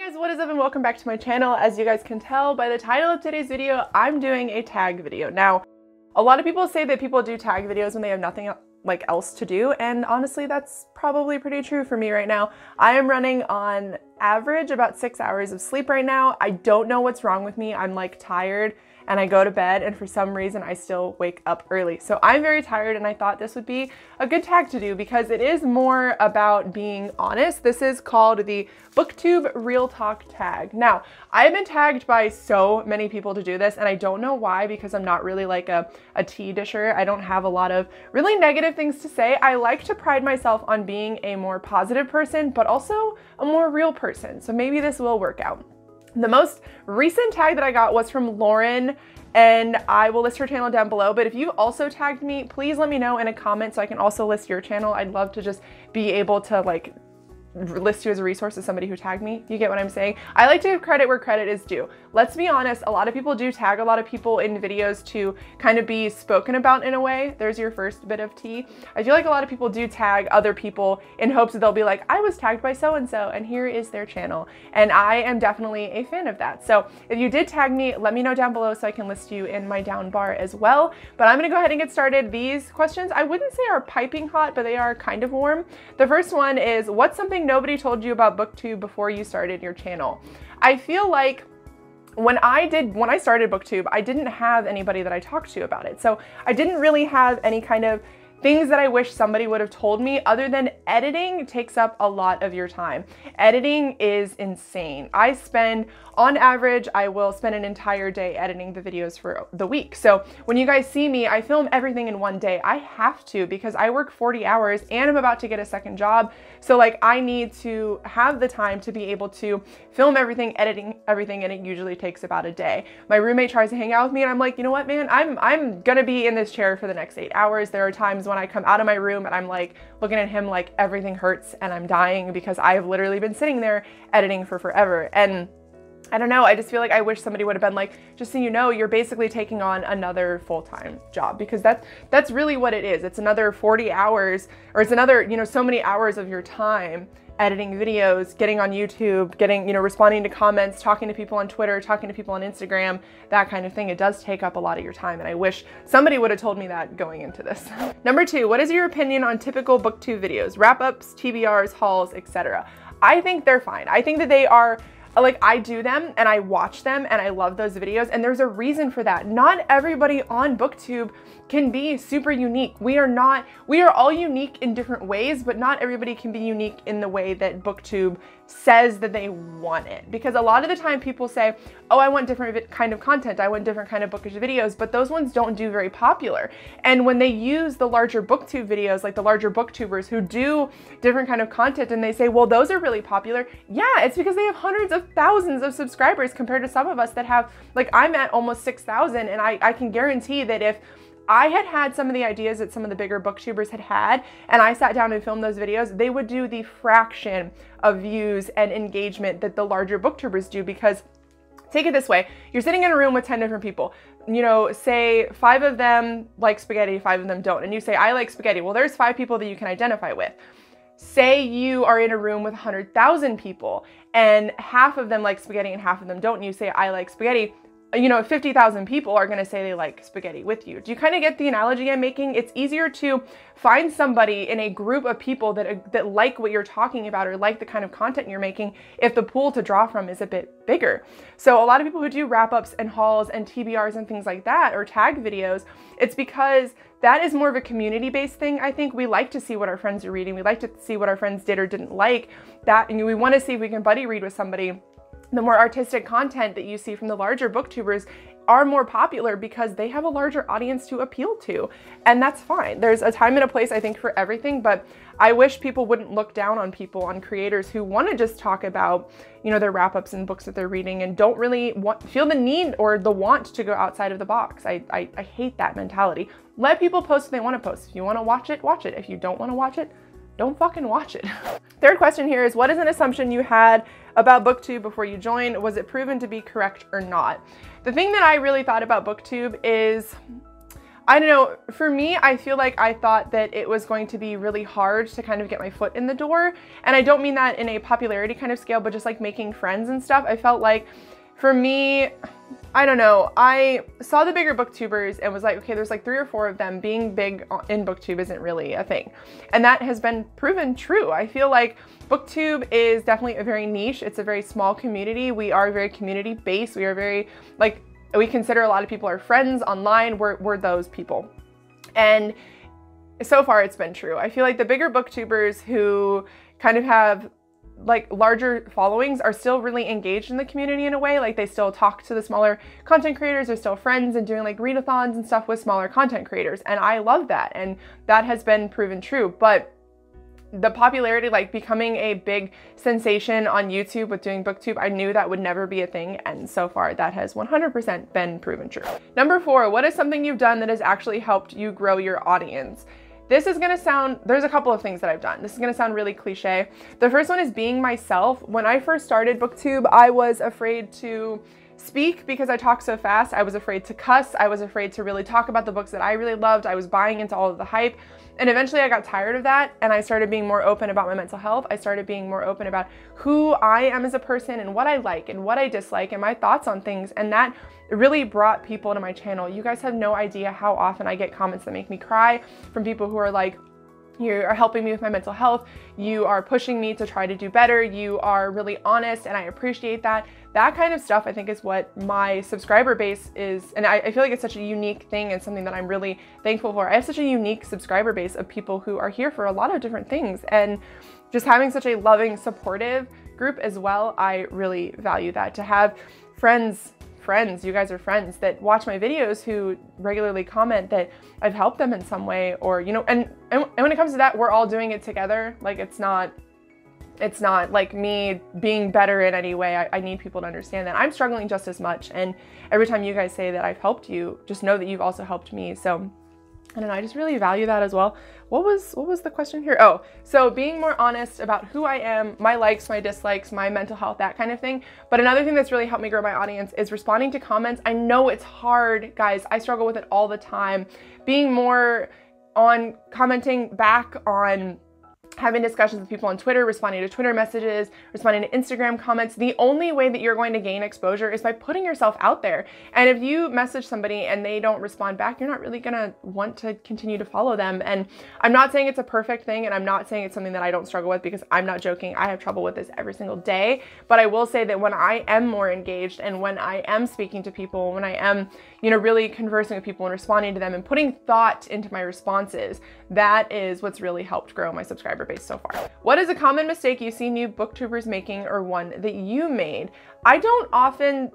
Hey guys, what is up and welcome back to my channel. As you guys can tell by the title of today's video, I'm doing a tag video. Now, a lot of people say that people do tag videos when they have nothing else to do, and honestly that's probably pretty true for me right now. I am running on average about 6 hours of sleep right now. I don't know what's wrong with me. I'm like tired and I go to bed and for some reason I still wake up early. So I'm very tired and I thought this would be a good tag to do because it is more about being honest. This is called the Booktube Real Talk tag. Now, I have been tagged by so many people to do this and I don't know why, because I'm not really like a tea disher. I don't have a lot of really negative things to say. I like to pride myself on being a more positive person, but also a more real person. So maybe this will work out. The most recent tag that I got was from Lauren, and I will list her channel down below, but if you also tagged me, please let me know in a comment so I can also list your channel. I'd love to just be able to like list you as a resource as somebody who tagged me. You get what I'm saying? I like to give credit where credit is due. Let's be honest, a lot of people do tag a lot of people in videos to kind of be spoken about in a way. There's your first bit of tea. I feel like a lot of people do tag other people in hopes that they'll be like, I was tagged by so-and-so and here is their channel. And I am definitely a fan of that. So if you did tag me, let me know down below so I can list you in my down bar as well. But I'm gonna go ahead and get started. These questions, I wouldn't say are piping hot, but they are kind of warm. The first one is, what's something nobody told you about Booktube before you started your channel? I feel like when I started Booktube, I didn't have anybody that I talked to about it. So I didn't really have any kind of things that I wish somebody would have told me, other than editing takes up a lot of your time. Editing is insane. On average, I will spend an entire day editing the videos for the week. So when you guys see me, I film everything in one day. I have to, because I work 40 hours and I'm about to get a second job. So like I need to have the time to be able to film everything, editing everything, and it usually takes about a day. My roommate tries to hang out with me and I'm like, you know what, man, I'm gonna be in this chair for the next 8 hours. There are times when I come out of my room and I'm like looking at him like everything hurts and I'm dying because I've literally been sitting there editing for forever. And I don't know, I just feel like I wish somebody would have been like, just so you know, you're basically taking on another full-time job, because that's really what it is. It's another 40 hours, or it's another, you know, so many hours of your time editing videos, getting on YouTube, getting, you know, responding to comments, talking to people on Twitter, talking to people on Instagram, that kind of thing. It does take up a lot of your time, and I wish somebody would have told me that going into this. Number 2, what is your opinion on typical Booktube videos? Wrap-ups, TBRs, hauls, etc. I think they're fine. I think that they are, like, I do them and I watch them and I love those videos, and there's a reason for that. Not everybody on Booktube can be super unique. We are all unique in different ways, but not everybody can be unique in the way that Booktube says that they want it. Because a lot of the time people say, oh, I want different kind of content, I want different kind of bookish videos, but those ones don't do very popular. And when they use the larger Booktube videos, like the larger booktubers who do different kind of content, and they say, well, those are really popular. Yeah, it's because they have hundreds of thousands of subscribers compared to some of us that have, like, I'm at almost 6,000, and I can guarantee that if I had some of the ideas that some of the bigger booktubers had, and I sat down and filmed those videos, they would do the fraction of views and engagement that the larger booktubers do. Because take it this way, you're sitting in a room with 10 different people, you know, say 5 of them like spaghetti, 5 of them don't, and you say, I like spaghetti. Well, there's 5 people that you can identify with. Say you are in a room with 100,000 people and half of them like spaghetti and half of them don't, and you say, I like spaghetti. You know, 50,000 people are gonna say they like spaghetti with you. Do you kind of get the analogy I'm making? It's easier to find somebody in a group of people that like what you're talking about or like the kind of content you're making if the pool to draw from is a bit bigger. So a lot of people who do wrap-ups and hauls and TBRs and things like that, or tag videos, it's because that is more of a community-based thing. I think we like to see what our friends are reading. We like to see what our friends did or didn't like. And we want to see if we can buddy read with somebody. The more artistic content that you see from the larger booktubers are more popular because they have a larger audience to appeal to, and that's fine. There's a time and a place, I think, for everything, but I wish people wouldn't look down on people, on creators who want to just talk about, you know, their wrap-ups and books that they're reading and don't really feel the need or the want to go outside of the box. I hate that mentality. Let people post what they want to post. If you want to watch it, watch it. If you don't want to watch it, don't fucking watch it. Third question here is, what is an assumption you had about Booktube before you joined? Was it proven to be correct or not? The thing that I really thought about Booktube is, I don't know, for me, I feel like I thought that it was going to be really hard to kind of get my foot in the door. And I don't mean that in a popularity kind of scale, but just like making friends and stuff. I felt like for me, I don't know, I saw the bigger booktubers and was like, okay, there's like 3 or 4 of them. Being big in booktube isn't really a thing. And that has been proven true. I feel like booktube is definitely a very niche. It's a very small community. We are very community based. We are very like, we consider a lot of people our friends online. We're those people. And so far it's been true. I feel like the bigger booktubers who kind of have like larger followings are still really engaged in the community in a way. Like they still talk to the smaller content creators, they're still friends and doing like readathons and stuff with smaller content creators. And I love that. And that has been proven true. But the popularity, like becoming a big sensation on YouTube with doing booktube, I knew that would never be a thing. And so far that has 100% been proven true. Number 4, what is something you've done that has actually helped you grow your audience? This is gonna sound, there's a couple of things that I've done. This is gonna sound really cliche. The first one is being myself. When I first started booktube, I was afraid to speak because I talk so fast. I was afraid to cuss. I was afraid to really talk about the books that I really loved. I was buying into all of the hype. And eventually I got tired of that and I started being more open about my mental health. I started being more open about who I am as a person and what I like and what I dislike and my thoughts on things. And that really brought people to my channel. You guys have no idea how often I get comments that make me cry from people who are like, you are helping me with my mental health. You are pushing me to try to do better. You are really honest and I appreciate that. That kind of stuff I think is what my subscriber base is. And I feel like it's such a unique thing and something that I'm really thankful for. I have such a unique subscriber base of people who are here for a lot of different things. And just having such a loving, supportive group as well, I really value that. To have friends, you guys are friends that watch my videos who regularly comment that I've helped them in some way, or, you know, and when it comes to that, we're all doing it together. Like it's not like me being better in any way. I need people to understand that I'm struggling just as much. And every time you guys say that I've helped you, just know that you've also helped me. So I don't know, I just really value that as well. What was the question here? Oh, so being more honest about who I am, my likes, my dislikes, my mental health, that kind of thing. But another thing that's really helped me grow my audience is responding to comments. I know it's hard, guys. I struggle with it all the time. Being more on commenting back on having discussions with people on Twitter, responding to Twitter messages, responding to Instagram comments. The only way that you're going to gain exposure is by putting yourself out there. And if you message somebody and they don't respond back, you're not really gonna want to continue to follow them. And I'm not saying it's a perfect thing, and I'm not saying it's something that I don't struggle with, because I'm not joking. I have trouble with this every single day. But I will say that when I am more engaged and when I am speaking to people, when I am, you know, really conversing with people and responding to them and putting thought into my responses, that is what's really helped grow my subscriber base so far. What is a common mistake you see new booktubers making, or one that you made? I don't often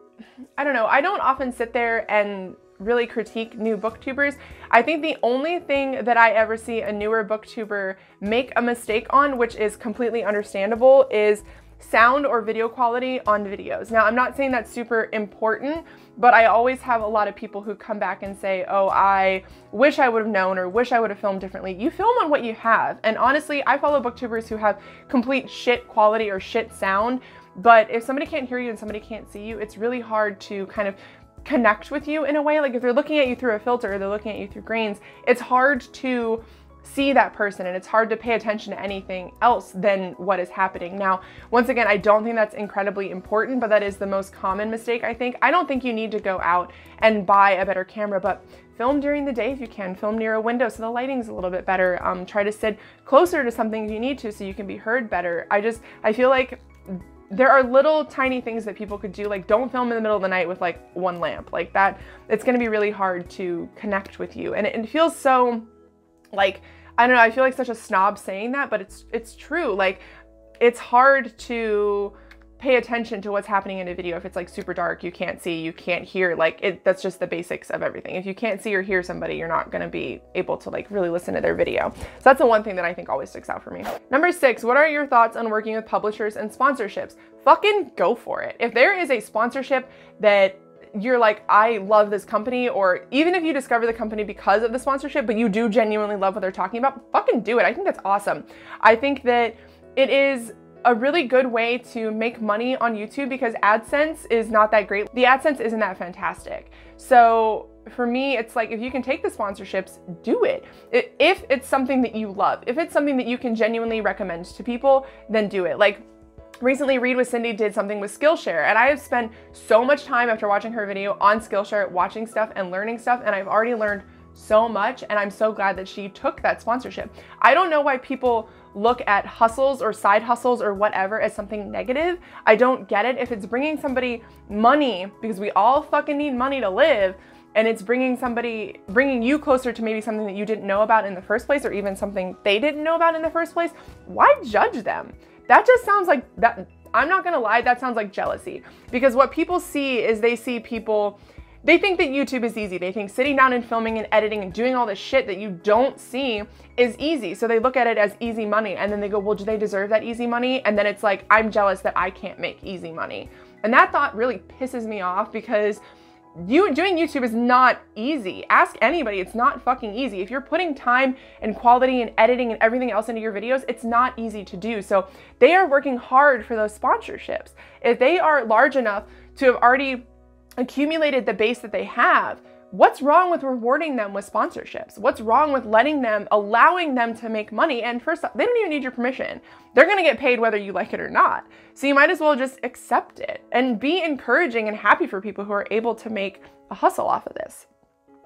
sit there and really critique new booktubers. I think the only thing that I ever see a newer booktuber make a mistake on, which is completely understandable, is sound or video quality on videos. Now, I'm not saying that's super important, but I always have a lot of people who come back and say, oh, I wish I would have known, or wish I would have filmed differently. You film on what you have. And honestly, I follow booktubers who have complete shit quality or shit sound. But if somebody can't hear you and somebody can't see you, it's really hard to kind of connect with you in a way. Like if they're looking at you through a filter or they're looking at you through grains, it's hard to see that person, and it's hard to pay attention to anything else than what is happening. Now, once again, I don't think that's incredibly important, but that is the most common mistake, I think. I don't think you need to go out and buy a better camera, but film during the day if you can. Film near a window so the lighting's a little bit better. Try to sit closer to something if you need to so you can be heard better. I feel like there are little tiny things that people could do, like don't film in the middle of the night with like one lamp. Like that, it's gonna be really hard to connect with you. And it feels so, like, I don't know, I feel like such a snob saying that, but it's true. Like, it's hard to pay attention to what's happening in a video if it's like super dark, you can't see, you can't hear. Like that's just the basics of everything. If you can't see or hear somebody, you're not gonna be able to like really listen to their video. So that's the one thing that I think always sticks out for me. Number 6, what are your thoughts on working with publishers and sponsorships? Fucking go for it. If there is a sponsorship that you're like, I love this company, or even if you discover the company because of the sponsorship, but you do genuinely love what they're talking about, fucking do it. I think that's awesome. I think that it is a really good way to make money on YouTube because AdSense is not that great. The AdSense isn't that fantastic. So for me, it's like, if you can take the sponsorships, do it. If it's something that you love, if it's something that you can genuinely recommend to people, then do it. Like, recently, Read with Cindy did something with Skillshare, and I have spent so much time after watching her video on Skillshare, watching stuff and learning stuff, and I've already learned so much, and I'm so glad that she took that sponsorship. I don't know why people look at hustles or side hustles or whatever as something negative. I don't get it. If it's bringing somebody money, because we all fucking need money to live, and it's bringing you closer to maybe something that you didn't know about in the first place, or even something they didn't know about in the first place, why judge them? That just sounds like that. I'm not gonna lie, that sounds like jealousy, because what people see is they think that YouTube is easy. They think sitting down and filming and editing and doing all this shit that you don't see is easy. So they look at it as easy money, and then they go, well, do they deserve that easy money? And then it's like, I'm jealous that I can't make easy money. And that thought really pisses me off, because doing YouTube is not easy. Ask anybody, it's not fucking easy. If you're putting time and quality and editing and everything else into your videos, it's not easy to do. So they are working hard for those sponsorships. If they are large enough to have already accumulated the base that they have, what's wrong with rewarding them with sponsorships? What's wrong with allowing them to make money? And first off, they don't even need your permission. They're gonna get paid whether you like it or not. So you might as well just accept it and be encouraging and happy for people who are able to make a hustle off of this.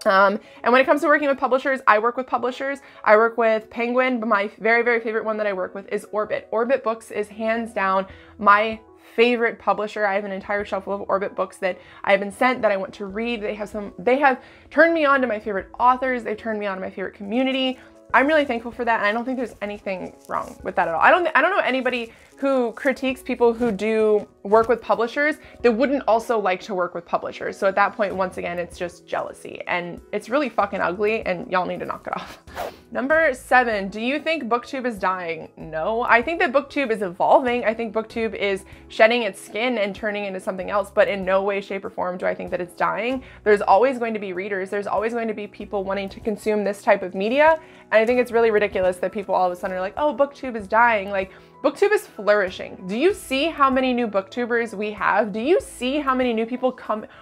And when it comes to working with publishers, I work with publishers. I work with Penguin, but my very, very favorite one that I work with is Orbit. Orbit Books is hands down my favorite publisher. I have an entire shelf full of Orbit books that I have been sent that I want to read. They have turned me on to my favorite authors. They've turned me on to my favorite community. I'm really thankful for that, and I don't think there's anything wrong with that at all. I don't know anybody who critiques people who do work with publishers that wouldn't also like to work with publishers. So at that point, once again, it's just jealousy, and it's really fucking ugly, and y'all need to knock it off. Number 7, do you think Booktube is dying? No, I think that Booktube is evolving. I think Booktube is shedding its skin and turning into something else, but in no way, shape, or form do I think that it's dying. There's always going to be readers. There's always going to be people wanting to consume this type of media, and I think it's really ridiculous that people all of a sudden are like, oh, Booktube is dying. Like, Booktube is flourishing. Do you see how many new booktubers we have? Do you see how many new people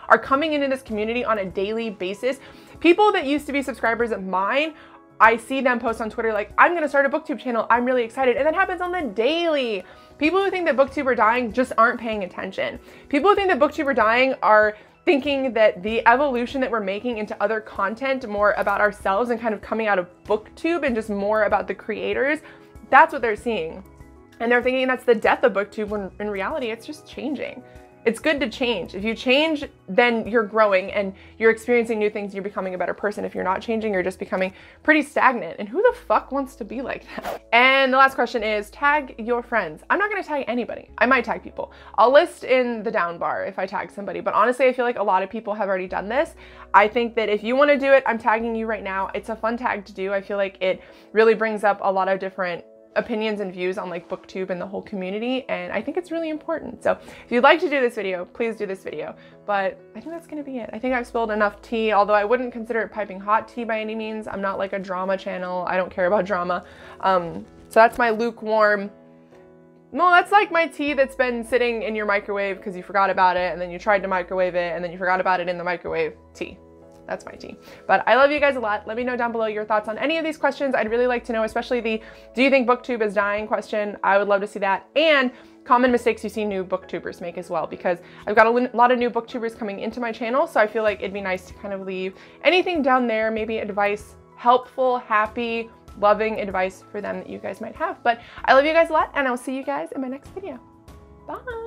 are coming into this community on a daily basis? People that used to be subscribers of mine, I see them post on Twitter like, I'm gonna start a Booktube channel, I'm really excited, and that happens on the daily. People who think that Booktube are dying just aren't paying attention. People who think that Booktube are dying are thinking that the evolution that we're making into other content, more about ourselves and kind of coming out of Booktube and just more about the creators, that's what they're seeing. And they're thinking that's the death of Booktube, when in reality, it's just changing. It's good to change. If you change, then you're growing and you're experiencing new things, you're becoming a better person. If you're not changing, you're just becoming pretty stagnant. And who the fuck wants to be like that? And the last question is, tag your friends. I'm not gonna tag anybody. I might tag people. I'll list in the down bar if I tag somebody, but honestly, I feel like a lot of people have already done this. I think that if you wanna do it, I'm tagging you right now. It's a fun tag to do. I feel like it really brings up a lot of different opinions and views on like Booktube and the whole community, and I think it's really important. So if you'd like to do this video, please do this video. But I think that's gonna be it. I think I've spilled enough tea, although I wouldn't consider it piping hot tea by any means. I'm not like a drama channel. I don't care about drama. So that's my lukewarm. No, that's like my tea that's been sitting in your microwave because you forgot about it, and then you tried to microwave it, and then you forgot about it in the microwave. Tea. That's my tea. But I love you guys a lot. Let me know down below your thoughts on any of these questions. I'd really like to know, especially the do you think Booktube is dying question. I would love to see that. And common mistakes you see new Booktubers make as well, because I've got a lot of new Booktubers coming into my channel, so I feel like it'd be nice to kind of leave anything down there, maybe advice, helpful, happy, loving advice for them that you guys might have. But I love you guys a lot, and I'll see you guys in my next video. Bye.